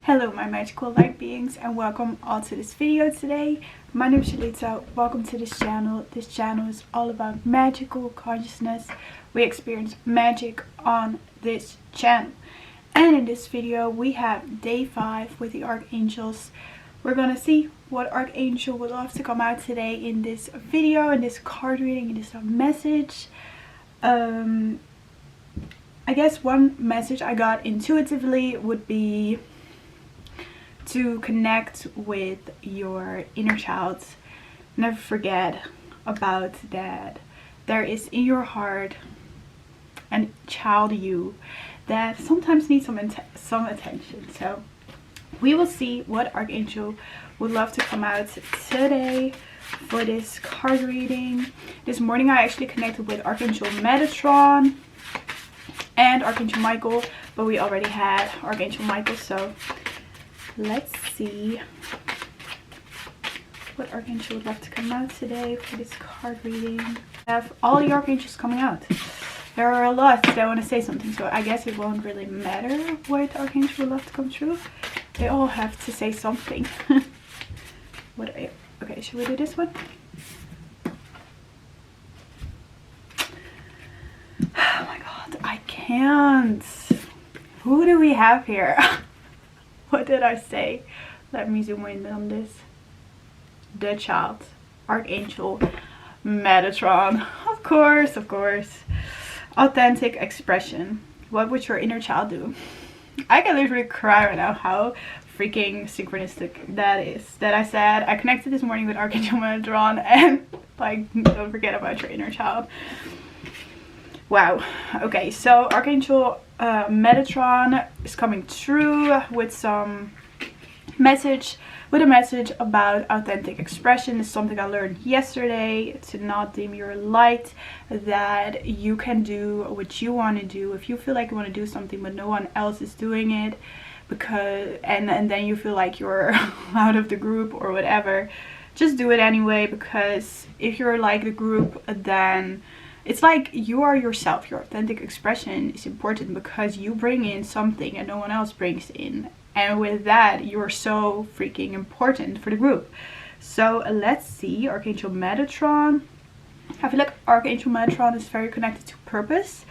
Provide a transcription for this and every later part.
Hello my magical light beings, and welcome all to this video today. My name is Shalita. Welcome to this channel. This channel is all about magical consciousness. We experience magic on this channel. And in this video we have day 5 with the Archangels. We're gonna see what Archangel would love to come out today in this video, in this card reading, in this message. I guess one message I got intuitively would be to connect with your inner child. Never forget about that. There is in your heart a child you that sometimes needs some attention. So we will see what Archangel would love to come out today for this card reading. This morning I actually connected with Archangel Metatron and Archangel Michael, but we already had Archangel Michael, so let's see what Archangel would love to come out today for this card reading. I have all the Archangels coming out. There are a lot that want to say something, so I guess it won't really matter what Archangel would love to come through. They all have to say something. Okay, should we do this one? Oh my god, I can't. Who do we have here? What did I say? Let me zoom in on this. The child. Archangel Metatron. Of course, of course. Authentic expression. What would your inner child do? I can literally cry right now how freaking synchronistic that is. That I said I connected this morning with Archangel Metatron, and like, don't forget about your inner child. Wow. Okay, so Archangel Metatron is coming through with some message, with a message about authentic expression. It's something I learned yesterday, to not dim your light, that you can do what you want to do. If you feel like you want to do something but no one else is doing it, because and then you feel like you're out of the group or whatever, just do it anyway, because if you're like the group, then it's like you are yourself. Your authentic expression is important because you bring in something and no one else brings in. And with that, you're so freaking important for the group. So let's see, Archangel Metatron. I feel like Archangel Metatron is very connected to purpose,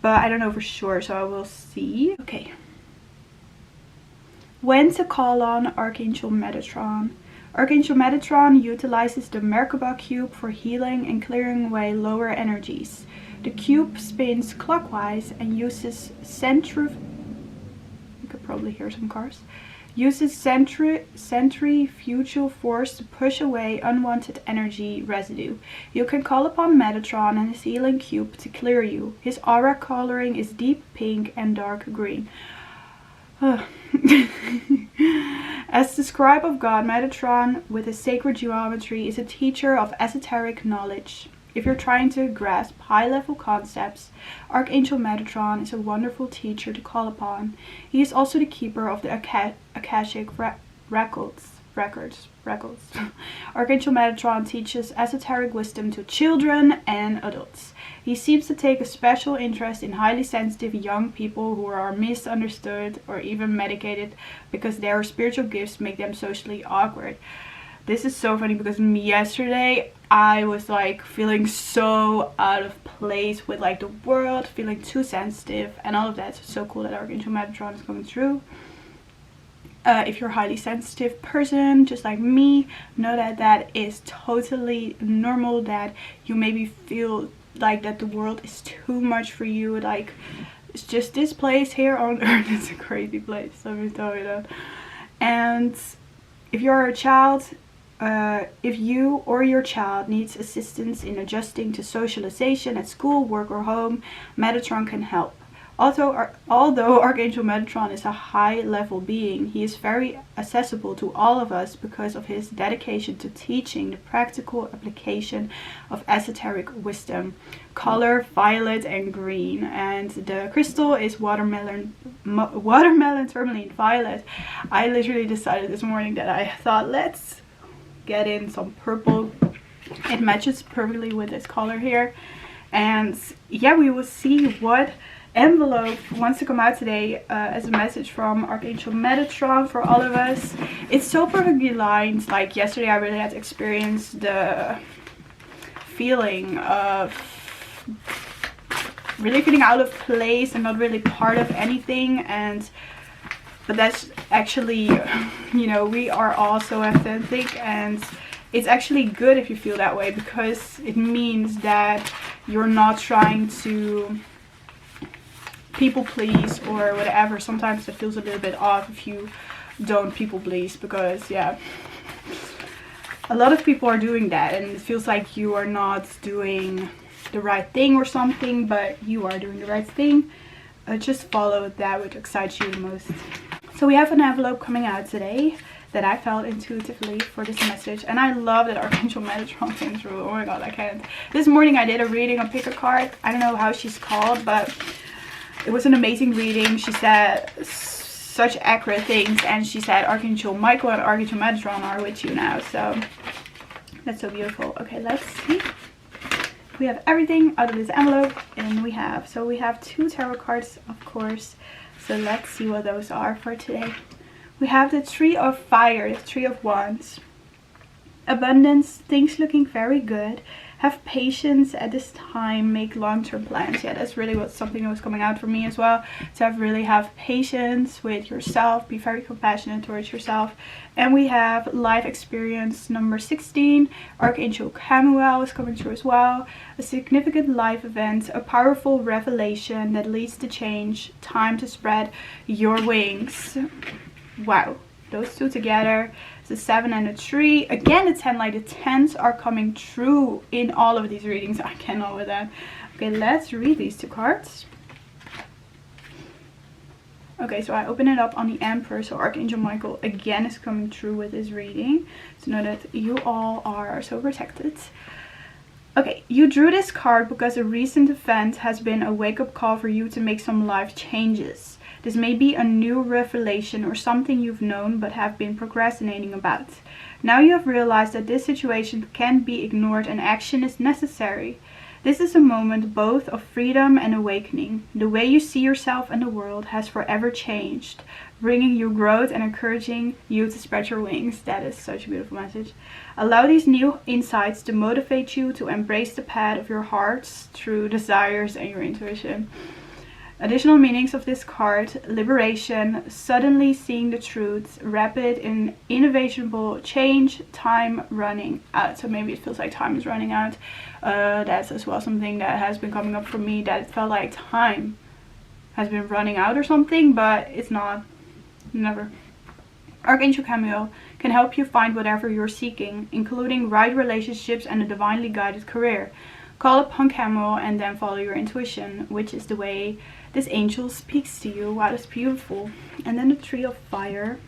but I don't know for sure, so I will see. Okay. When to call on Archangel Metatron. Archangel Metatron utilizes the Merkaba cube for healing and clearing away lower energies. The cube spins clockwise and uses centrifugal force to push away unwanted energy residue. You can call upon Metatron and his healing cube to clear you. His aura coloring is deep pink and dark green. As the scribe of God, Metatron, with his sacred geometry, is a teacher of esoteric knowledge. If you're trying to grasp high-level concepts, Archangel Metatron is a wonderful teacher to call upon. He is also the keeper of the Akashic records. Archangel Metatron teaches esoteric wisdom to children and adults. He seems to take a special interest in highly sensitive young people who are misunderstood or even medicated because their spiritual gifts make them socially awkward. This is so funny because yesterday I was like feeling so out of place with like the world, feeling too sensitive and all of that. So it's so cool that Archangel Metatron is coming through. If you're a highly sensitive person, just like me, know that that is totally normal, that you maybe feel like that the world is too much for you. Like, it's just this place here on earth is a crazy place, let me tell you that. And if you're a child, if you or your child needs assistance in adjusting to socialization at school, work or home, Metatron can help. Although Archangel Metatron is a high-level being, he is very accessible to all of us because of his dedication to teaching the practical application of esoteric wisdom. Color violet and green, and the crystal is watermelon tourmaline violet. I literally decided this morning that I thought, let's get in some purple. It matches perfectly with this color here, and yeah, we will see what envelope wants to come out today as a message from Archangel Metatron for all of us. It's so perfectly lined. Like yesterday I really had to experience the feeling of really feeling out of place and not really part of anything, but that's actually, you know, we are all so authentic, and it's actually good if you feel that way, because it means that you're not trying to people please or whatever. Sometimes it feels a little bit off if you don't people please, because yeah, a lot of people are doing that and it feels like you are not doing the right thing or something, but you are doing the right thing. Just follow that which excites you the most. So we have an envelope coming out today that I felt intuitively for this message, and I love that Archangel Metatron came through. Oh my god, I can't. This morning I did a reading on Pick a Card. I don't know how she's called, but it was an amazing reading. She said such accurate things, and she said Archangel Michael and Archangel Metatron are with you now. So that's so beautiful. Okay, let's see. We have everything out of this envelope, and we have 2 tarot cards, of course. So let's see what those are for today. We have the Tree of Fire, the Tree of Wands. Abundance, things looking very good. Have patience at this time, make long-term plans. Yeah, that's really something that was coming out for me as well. So really have patience with yourself, be very compassionate towards yourself. And we have life experience number 16. Archangel Chamuel is coming through as well. A significant life event, a powerful revelation that leads to change, time to spread your wings. Wow, those two together. The 7 and the 3. Again, the 10, like the 10s are coming true in all of these readings. I cannot with that. Okay, let's read these 2 cards. Okay, so I open it up on the Emperor. So Archangel Michael again is coming through with his reading. So know that you all are so protected. Okay, you drew this card because a recent event has been a wake-up call for you to make some life changes. This may be a new revelation or something you've known but have been procrastinating about. Now you have realized that this situation can't be ignored and action is necessary. This is a moment both of freedom and awakening. The way you see yourself and the world has forever changed, bringing you growth and encouraging you to spread your wings. That is such a beautiful message. Allow these new insights to motivate you to embrace the path of your heart's true desires and your intuition. Additional meanings of this card: liberation, suddenly seeing the truth, rapid and inevitable change, time running out. So maybe it feels like time is running out. That's as well something that has been coming up for me, that it felt like time has been running out or something, but it's not. Never. Archangel Chamuel can help you find whatever you're seeking, including right relationships and a divinely guided career. Call upon Chamuel and then follow your intuition, which is the way this angel speaks to you. Wow, that's beautiful. And then the Tree of Fire.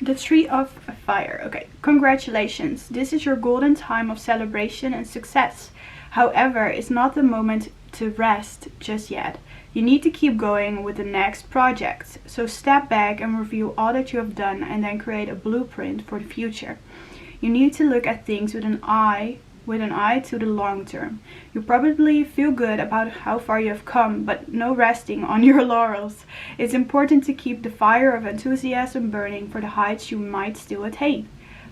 The Tree of Fire. Okay, congratulations. This is your golden time of celebration and success. However, it's not the moment to rest just yet. You need to keep going with the next project. So step back and review all that you have done and then create a blueprint for the future. You need to look at things with an eye to the long term. You probably feel good about how far you have come, but no resting on your laurels. It's important to keep the fire of enthusiasm burning for the heights you might still attain.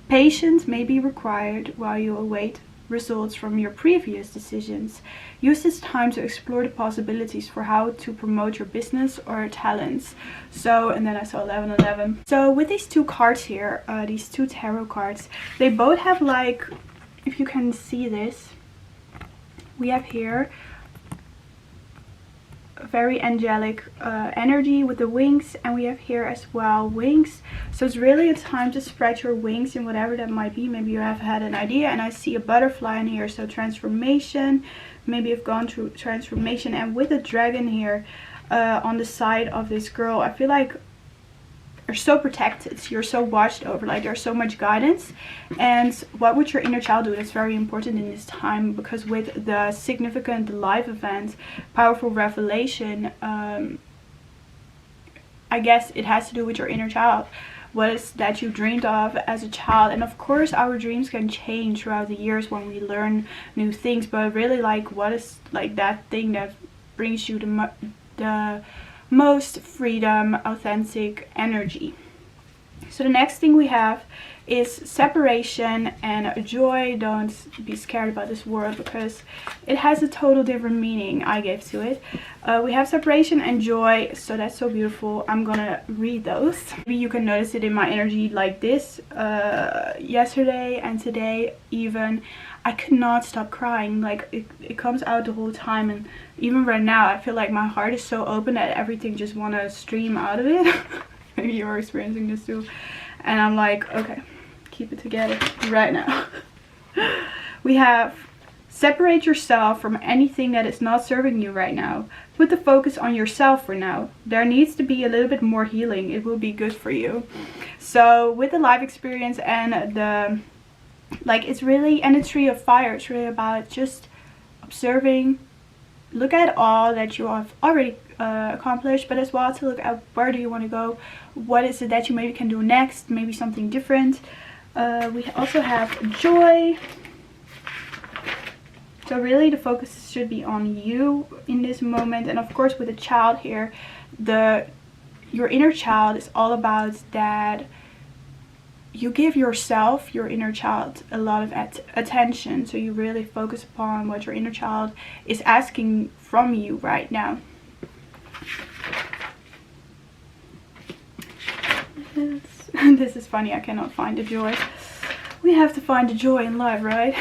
Patience may be required while you await results from your previous decisions. Use this time to explore the possibilities for how to promote your business or talents. So, and then I saw 1111. So with these 2 cards here, these 2 tarot cards, they both have, like, if you can see this, we have here very angelic energy with the wings, and we have here as well wings. So it's really a time to spread your wings in whatever that might be. Maybe you have had an idea, and I see a butterfly in here, so transformation. Maybe you've gone through transformation, and with a dragon here on the side of this girl, I feel like you're so protected, you're so watched over, like there's so much guidance. And what would your inner child do? That's very important in this time, because with the significant life event, powerful revelation, I guess it has to do with your inner child. what is that you dreamed of as a child. And of course our dreams can change throughout the years when we learn new things, but really like what is like that thing that brings you the most freedom, authentic energy. So the next thing we have is separation and joy. Don't be scared about this word because it has a total different meaning I gave to it. We have separation and joy, so that's so beautiful. I'm gonna read those. Maybe you can notice it in my energy like this. Yesterday and today even, I could not stop crying. Like it comes out the whole time, and even right now I feel like my heart is so open that everything just wanna stream out of it. Maybe you're experiencing this too. And I'm like, okay, keep it together right now. We have separate yourself from anything that is not serving you right now. Put the focus on yourself for now. There needs to be a little bit more healing. It will be good for you. So with the life experience and the, like, it's really, and the Tree of Fire, it's really about just observing. Look at all that you have already accomplished, but as well to look at where do you want to go, what is it that you maybe can do next, maybe something different. We also have joy. So really the focus should be on you in this moment. And of course with the child here, your inner child is all about that you give yourself, your inner child, a lot of attention. So you really focus upon what your inner child is asking from you right now. This is funny, I cannot find the joy. We have to find the joy in life, right?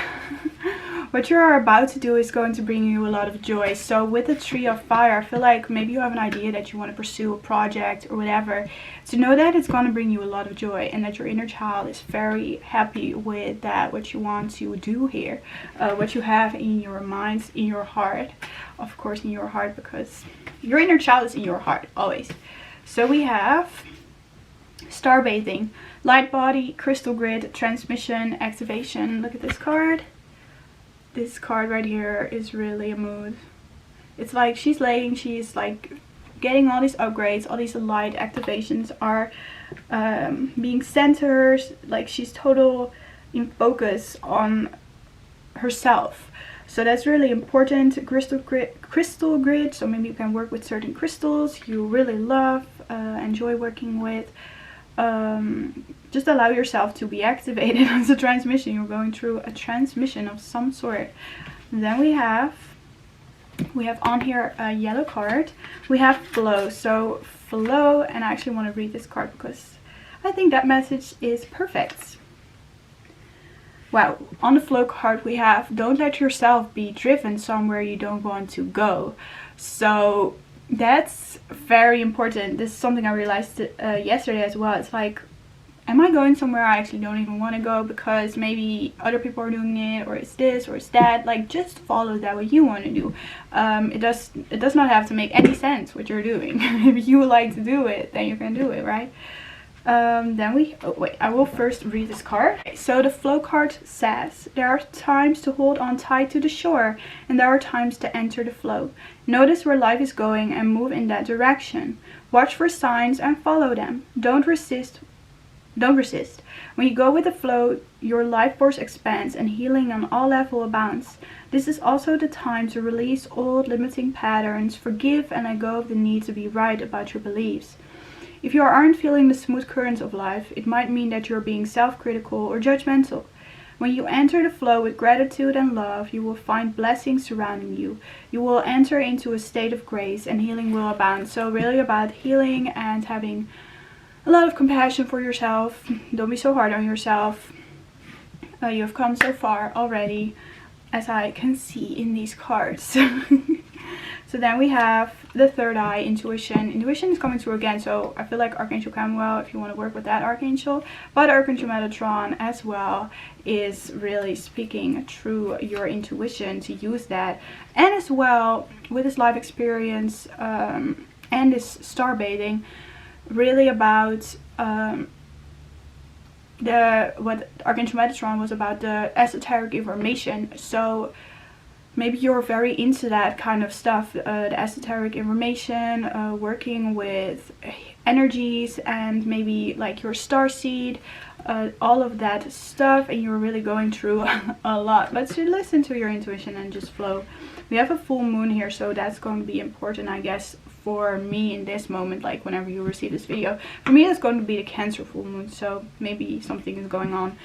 What you are about to do is going to bring you a lot of joy. So with the Tree of Fire, I feel like maybe you have an idea that you want to pursue a project or whatever. So know that it's going to bring you a lot of joy, and that your inner child is very happy with that, what you want to do here. What you have in your mind, in your heart. Of course in your heart, because your inner child is in your heart, always. So we have star bathing, light body, crystal grid, transmission, activation. Look at this card. This card right here is really a mood. It's like she's like getting all these upgrades, all these light activations are being centered. Like she's total in focus on herself. So that's really important. Crystal grid. So maybe you can work with certain crystals you really love, enjoy working with. Just allow yourself to be activated as a transmission. You're going through a transmission of some sort. And then we have on here a yellow card. We have flow. So flow, and I actually want to read this card because I think that message is perfect. Wow, on the flow card we have, don't let yourself be driven somewhere you don't want to go. So that's very important. This is something I realized yesterday as well. It's like, am I going somewhere I actually don't even want to go because maybe other people are doing it, or it's this or it's that? Like, just follow that what you want to do. It does not have to make any sense what you're doing. If you like to do it, then you can do it, right? Then I will first read this card. So the flow card says, there are times to hold on tight to the shore, and there are times to enter the flow. Notice where life is going and move in that direction. Watch for signs and follow them. Don't resist. When you go with the flow, your life force expands and healing on all levels abounds. This is also the time to release old limiting patterns, forgive and let go of the need to be right about your beliefs. If you aren't feeling the smooth currents of life, it might mean that you're being self-critical or judgmental. When you enter the flow with gratitude and love, you will find blessings surrounding you. You will enter into a state of grace and healing will abound. So really about healing and having a lot of compassion for yourself. Don't be so hard on yourself. You have come so far already, as I can see in these cards. So then we have the third eye, intuition. Intuition is coming through again, so I feel like Archangel Camuel, if you want to work with that Archangel. But Archangel Metatron as well is really speaking through your intuition to use that. And as well, with this life experience and this star bathing, really about what Archangel Metatron was about, the esoteric information. So maybe you're very into that kind of stuff, the esoteric information, working with energies, and maybe like your starseed, all of that stuff, and you're really going through a lot. But to listen to your intuition and just flow. We have a full moon here, so that's going to be important, I guess, for me in this moment, like whenever you receive this video. For me, it's going to be the Cancer full moon, so maybe something is going on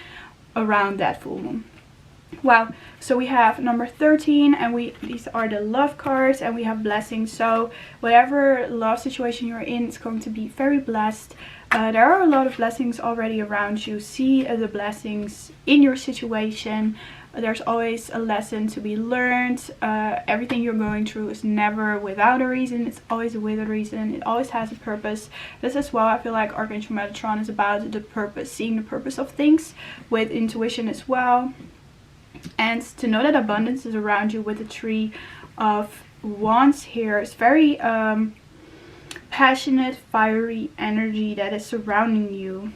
around that full moon. Wow, so we have number 13, and these are the love cards, and we have blessings. So whatever love situation you're in, it's going to be very blessed. There are a lot of blessings already around you. See the blessings in your situation. There's always a lesson to be learned. Everything you're going through is never without a reason. It's always with a reason. It always has a purpose. This as well, I feel like Archangel Metatron is about the purpose, seeing the purpose of things with intuition as well. And to know that abundance is around you with the Three of Wands here. It's very passionate, fiery energy that is surrounding you.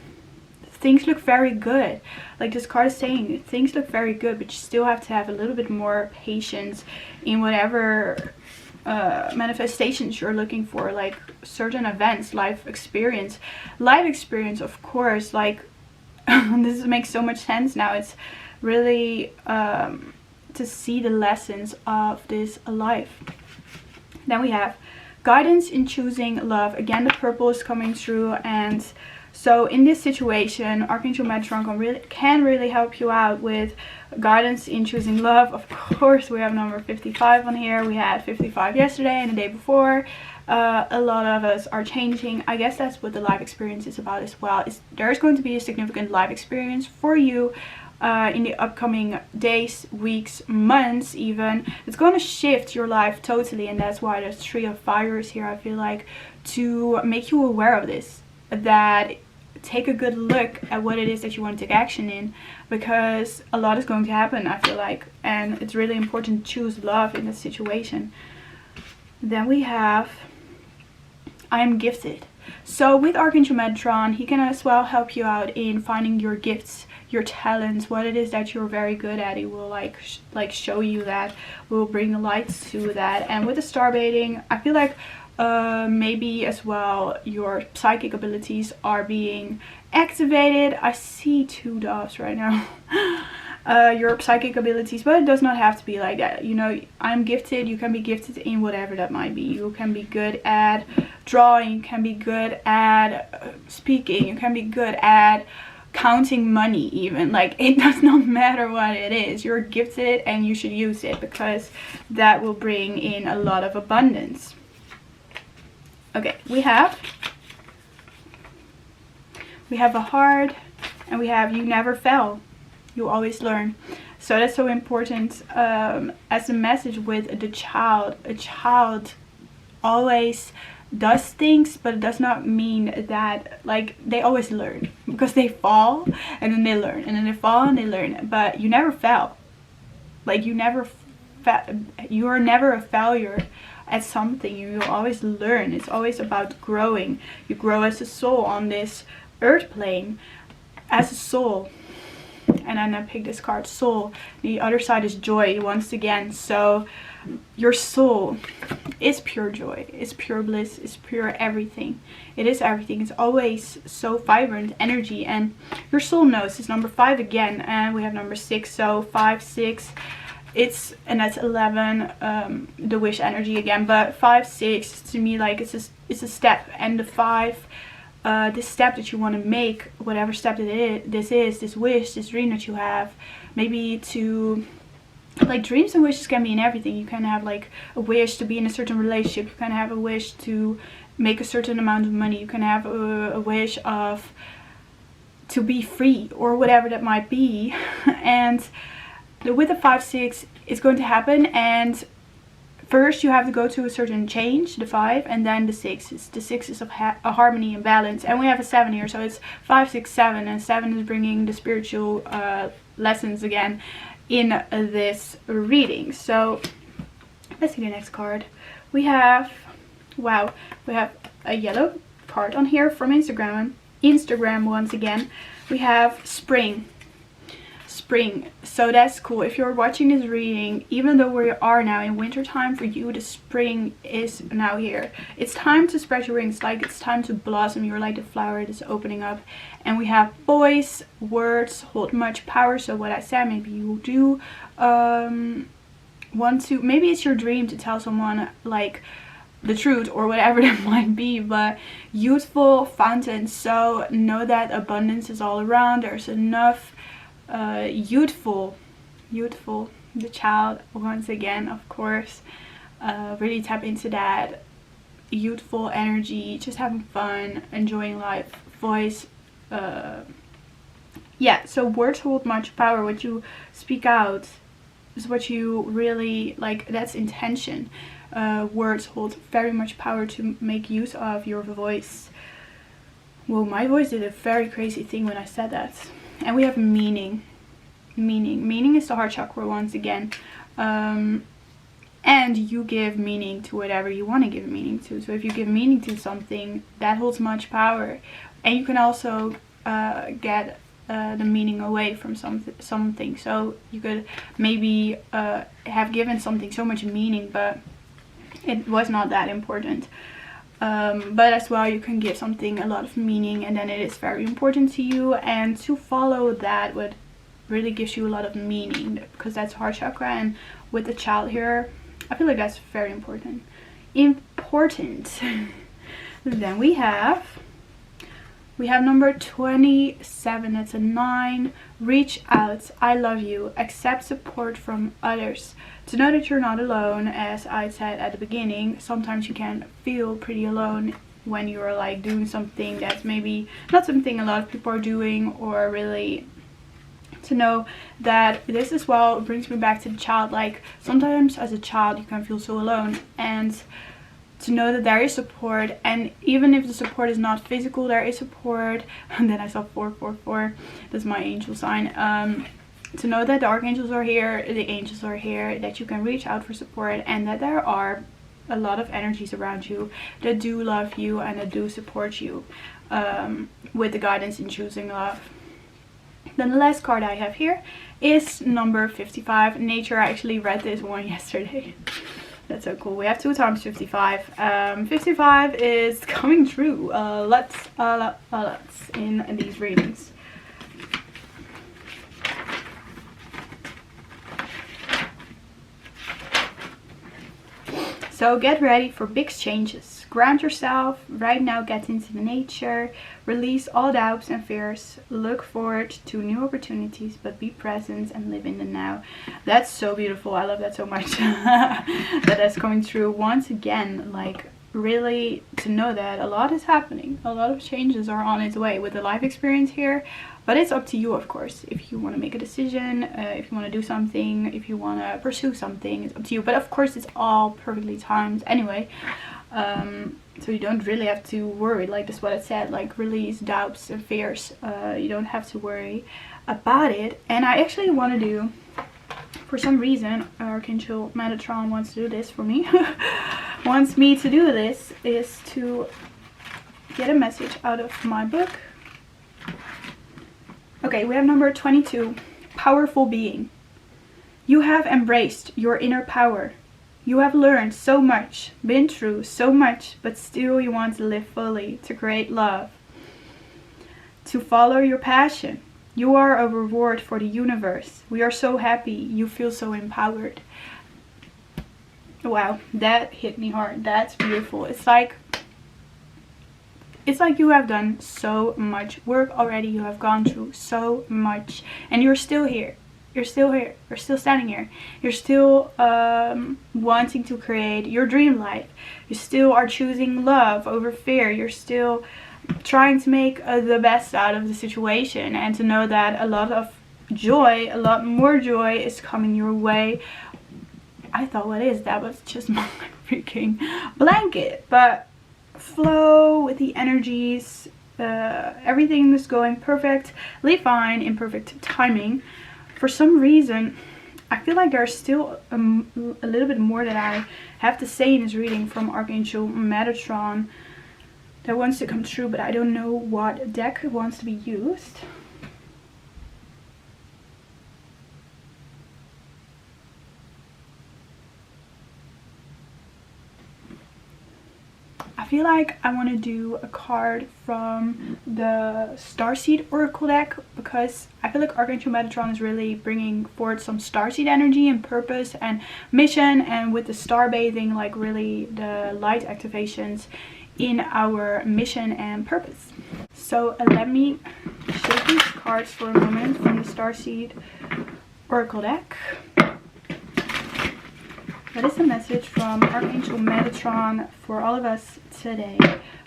Things look very good. Like this card is saying, things look very good, but you still have to have a little bit more patience in whatever manifestations you're looking for, like certain events, life experience, of course. Like this makes so much sense now. It's really to see the lessons of this life. Then we have guidance in choosing love. Again, the purple is coming through, and so in this situation, Archangel Metatron can really help you out with guidance in choosing love. Of course, we have number 55 on here. We had 55 yesterday and the day before. A lot of us are changing. I guess that's what the life experience is about as well. There's going to be a significant life experience for you in the upcoming days, weeks, months even. It's going to shift your life totally, and that's why there's Three of Fires here, I feel like, to make you aware of this. That take a good look at what it is that you want to take action in, because a lot is going to happen, I feel like, and it's really important to choose love in this situation. Then we have I am gifted. So with Archangel Metatron, he can as well help you out in finding your gifts, your talents, what it is that you're very good at. He will like show you that, will bring the light to that. And with the star baiting, I feel like maybe as well your psychic abilities are being activated. I see 2 doves right now. Your psychic abilities, but it does not have to be like that. You know, I'm gifted. You can be gifted in whatever that might be. You can be good at drawing, you can be good at speaking, you can be good at counting money even. Like, it does not matter what it is. You're gifted and you should use it, because that will bring in a lot of abundance. Okay, we have a heart, and we have you never fail, you always learn. So that's so important as a message with the child. A child always does things, but it does not mean that, like, they always learn, because they fall and then they learn, and then they fall and they learn. But you never fail. Like, you are never a failure at something. You always learn. It's always about growing. You grow as a soul on this earth plane, as a soul. And then I picked this card, soul. The other side is joy once again. So your soul is pure joy, it's pure bliss, it's pure everything. It is everything. It's always so vibrant energy, and your soul knows. It's number 5 again, and we have number 6. So 5, 6, and that's 11, the wish energy again. But 5, 6 to me, like, it's a step, and the 5, this step that you want to make, whatever step this wish, this dream that you have, maybe to, like, dreams and wishes can be in everything. You can have like a wish to be in a certain relationship, you can have a wish to make a certain amount of money, you can have a wish of to be free, or whatever that might be. And with the 5, 6, it's going to happen, and first you have to go to a certain change, the 5, and then the 6. The 6 is of a harmony and balance. And we have a 7 here, so it's 5, 6, 7, and 7 is bringing the spiritual lessons again in this reading. So let's see the next card. We have, wow, we have a yellow card on here from Instagram once again. We have spring. spring, so that's cool. If you're watching this reading, even though we are now in winter time, for you the spring is now here. It's time to spread your wings, like it's time to blossom. You're like the flower that's opening up. And we have voice, words hold much power. So what I said, maybe you do want to, maybe it's your dream to tell someone like the truth or whatever that might be, but youthful fountain. So know that abundance is all around. There's enough. Youthful, the child, once again, of course, really tap into that youthful energy, just having fun, enjoying life. Voice, yeah, so words hold much power. What you speak out is what you really like, that's intention. Words hold very much power to make use of your voice. Well, my voice did a very crazy thing when I said that. And we have meaning. Meaning is the heart chakra once again. And you give meaning to whatever you want to give meaning to. So if you give meaning to something, that holds much power. And you can also get the meaning away from something. So you could maybe have given something so much meaning, but it was not that important. But as well, you can give something a lot of meaning, and then it is very important to you, and to follow that what really gives you a lot of meaning, because that's heart chakra. And with the child here, I feel like that's very important. Then we have number 27. That's a 9. Reach out. I love you. Accept support from others. To know that you're not alone, as I said at the beginning, sometimes you can feel pretty alone when you're like doing something that's maybe not something a lot of people are doing, or really to know that this as well brings me back to the child. Like sometimes as a child you can feel so alone, and to know that there is support, and even if the support is not physical, there is support. And then I saw 444, that's my angel sign. To know that the archangels are here, the angels are here, that you can reach out for support, and that there are a lot of energies around you that do love you and that do support you with the guidance in choosing love. Then the last card I have here is number 55, nature. I actually read this one yesterday. That's so cool. We have 2 times 55. 55 is coming true. Lots in these readings. So get ready for big changes. Ground yourself right now, get into the nature, release all doubts and fears, look forward to new opportunities, but be present and live in the now. That's so beautiful. I love that so much. That's coming true once again. Like really to know that a lot is happening, a lot of changes are on its way with the life experience here. But it's up to you, of course, if you want to make a decision, if you want to do something, if you want to pursue something, it's up to you. But of course it's all perfectly timed anyway, so you don't really have to worry. Like that's what I said, like release doubts and fears. You don't have to worry about it. And I actually want to do, for some reason Archangel Metatron wants to do this for me. Wants me to do this, is to get a message out of my book. Okay, we have number 22, powerful being. You have embraced your inner power. You have learned so much, been through so much, but still you want to live fully, to create love, to follow your passion. You are a reward for the universe. We are so happy. You feel so empowered. Wow, that hit me hard. That's beautiful. It's like you have done so much work already. You have gone through so much, and you're still here. You're still here. You're still standing here. You're still wanting to create your dream life. You still are choosing love over fear. You're still trying to make the best out of the situation, and to know that a lot of joy, a lot more joy is coming your way. I thought, what is that? Was just my freaking blanket. But flow with the energies. Everything is going perfectly fine in perfect timing. For some reason, I feel like there's still a little bit more that I have to say in this reading from Archangel Metatron that wants to come true, but I don't know what deck wants to be used. feel like I want to do a card from the Starseed Oracle deck, because I feel like Archangel Metatron is really bringing forward some starseed energy and purpose and mission, and with the star bathing, like really the light activations in our mission and purpose. So let me shake these cards for a moment from the Starseed Oracle deck. What is the message from Archangel Metatron for all of us today?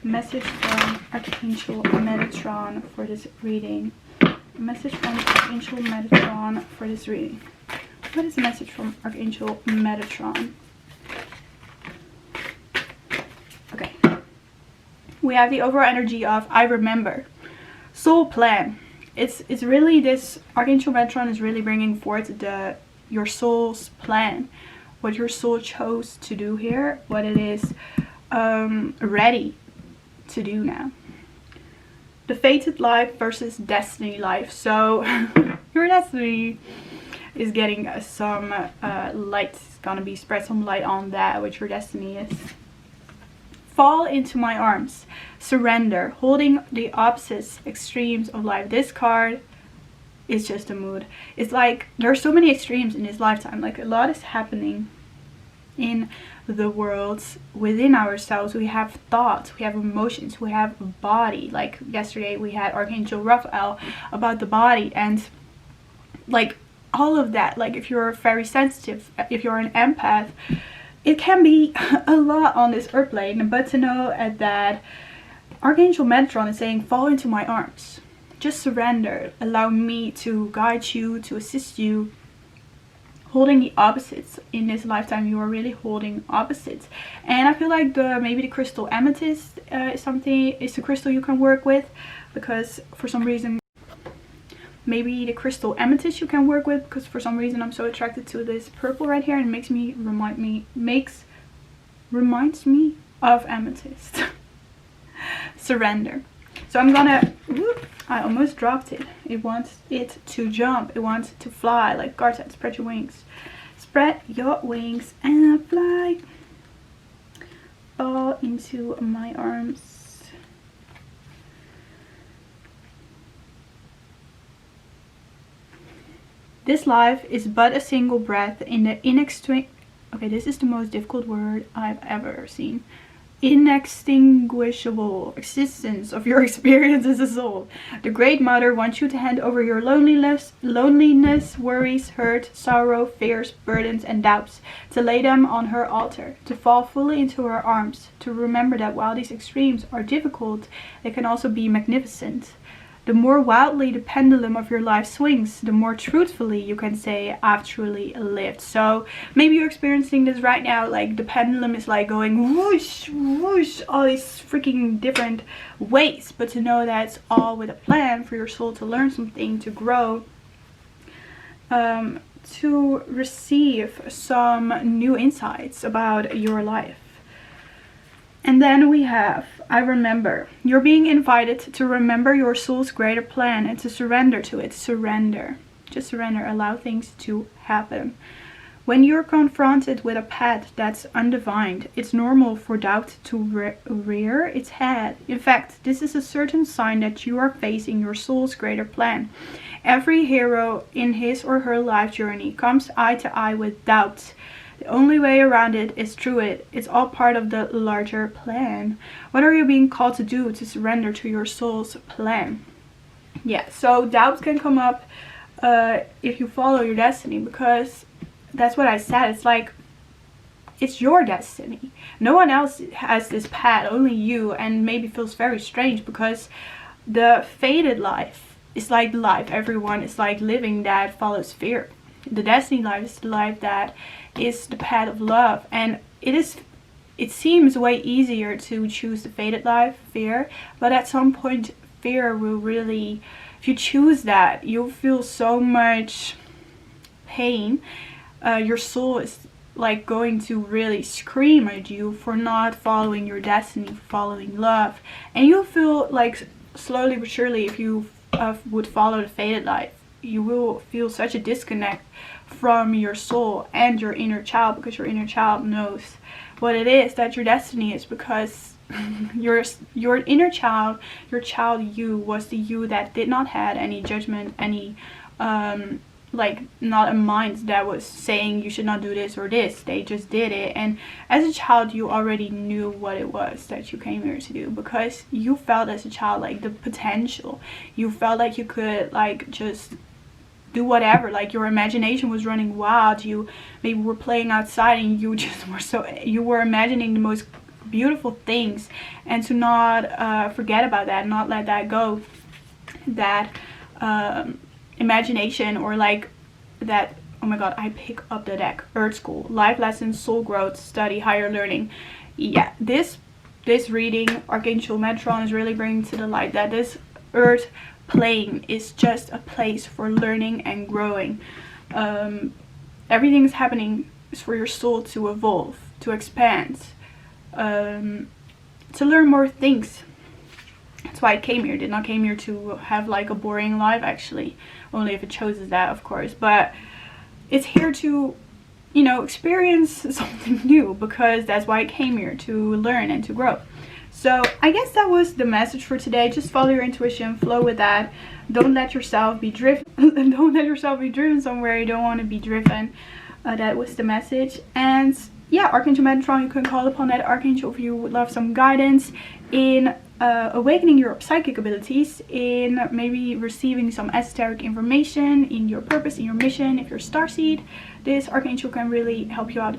Message from Archangel Metatron for this reading. Message from Archangel Metatron for this reading. What is the message from Archangel Metatron? Okay. We have the overall energy of I remember. Soul plan. It's really this, Archangel Metatron is really bringing forth your soul's plan. What your soul chose to do here, what it is ready to do now. The fated life versus destiny life. So your destiny is getting some light. It's gonna be spread some light on that, what your destiny is. Fall into my arms. Surrender. Holding the opposite extremes of life. This card is just a mood. It's like there are so many extremes in this lifetime. Like a lot is happening in the world within ourselves. We have thoughts, we have emotions, we have a body. Like yesterday we had Archangel Raphael about the body, and like all of that. Like if you're very sensitive, if you're an empath, it can be a lot on this earth plane. But to know that Archangel Metatron is saying fall into my arms, just surrender, allow me to guide you, to assist you. Holding the opposites in this lifetime. You are really holding opposites, and I feel like maybe the crystal amethyst is a crystal you can work with, because for some reason maybe the crystal amethyst you can work with, because for some reason I'm so attracted to this purple right here, and reminds me of amethyst. Surrender. So I'm gonna, whoop, I almost dropped it. It wants it to jump. It wants it to fly. Like God said, spread your wings. Spread your wings and fly. Fall into my arms. This life is but a single breath in the okay, this is the most difficult word I've ever seen. Inextinguishable existence of your experience as a soul. The Great Mother wants you to hand over your loneliness, worries, hurt, sorrow, fears, burdens, and doubts, to lay them on her altar, to fall fully into her arms, to remember that while these extremes are difficult, they can also be magnificent. The more wildly the pendulum of your life swings, the more truthfully you can say, I've truly lived. So maybe you're experiencing this right now, like the pendulum is like going whoosh, whoosh, all these freaking different ways. But to know that it's all with a plan for your soul to learn something, to grow, to receive some new insights about your life. And then we have, I remember. You're being invited to remember your soul's greater plan and to surrender to it. Surrender. Just surrender. Allow things to happen. When you're confronted with a path that's undefined, it's normal for doubt to rear its head. In fact, this is a certain sign that you are facing your soul's greater plan. Every hero in his or her life journey comes eye to eye with doubts. The only way around it is through it. It's all part of the larger plan. What are you being called to do to surrender to your soul's plan? Yeah, so doubts can come up if you follow your destiny, because that's what I said. It's like, it's your destiny. No one else has this path, only you, and maybe feels very strange because the fated life is like life. Everyone is like living that follows fear. The destiny life is the life that is the path of love, and it seems way easier to choose the fated life, fear, but at some point fear will really, if you choose that, you'll feel so much pain. Your soul is like going to really scream at you for not following your destiny, for following love, and you'll feel like slowly but surely, if you would follow the fated life, you will feel such a disconnect from your soul and your inner child, because your inner child knows what it is that your destiny is, because your inner child, your child you, was the you that did not had any judgment, any like not a mind that was saying you should not do this or this. They just did it. And as a child, you already knew what it was that you came here to do, because you felt as a child like the potential. You felt like you could like just do whatever, like your imagination was running wild. You maybe were playing outside and you just you were imagining the most beautiful things, and to not forget about that, not let that go, that imagination, or like that, oh my god, I pick up the deck, Earth School, life lessons, soul growth, study, higher learning. Yeah, this reading, Archangel Metatron, is really bringing to the light that this earth plane is just a place for learning and growing. Everything's happening is for your soul to evolve, to expand, to learn more things. That's why I came here. Did not came here to have like a boring life, actually, only if it chooses that, of course. But it's here to, you know, experience something new, because that's why I came here, to learn and to grow. So I guess that was the message for today. Just follow your intuition, flow with that. Don't let yourself be driven. Don't let yourself be driven somewhere you don't want to be driven. That was the message. And yeah, Archangel Metatron, you can call upon that archangel if you would love some guidance in awakening your psychic abilities, in maybe receiving some esoteric information in your purpose, in your mission. If you're starseed, this archangel can really help you out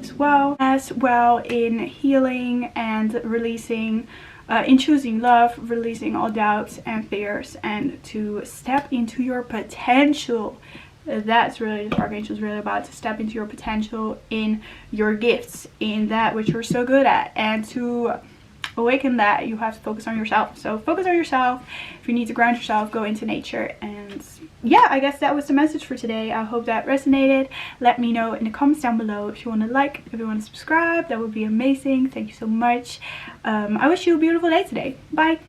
as well in healing and releasing, in choosing love, releasing all doubts and fears, and to step into your potential. That's really this archangel is really about, to step into your potential, in your gifts, in that which you're so good at. And to awaken that, you have to focus on yourself. So focus on yourself. If you need to ground yourself, go into nature. And yeah, I guess that was the message for today. I hope that resonated. Let me know in the comments down below if you want to like, if you want to subscribe. That would be amazing. Thank you so much. I wish you a beautiful day today. Bye.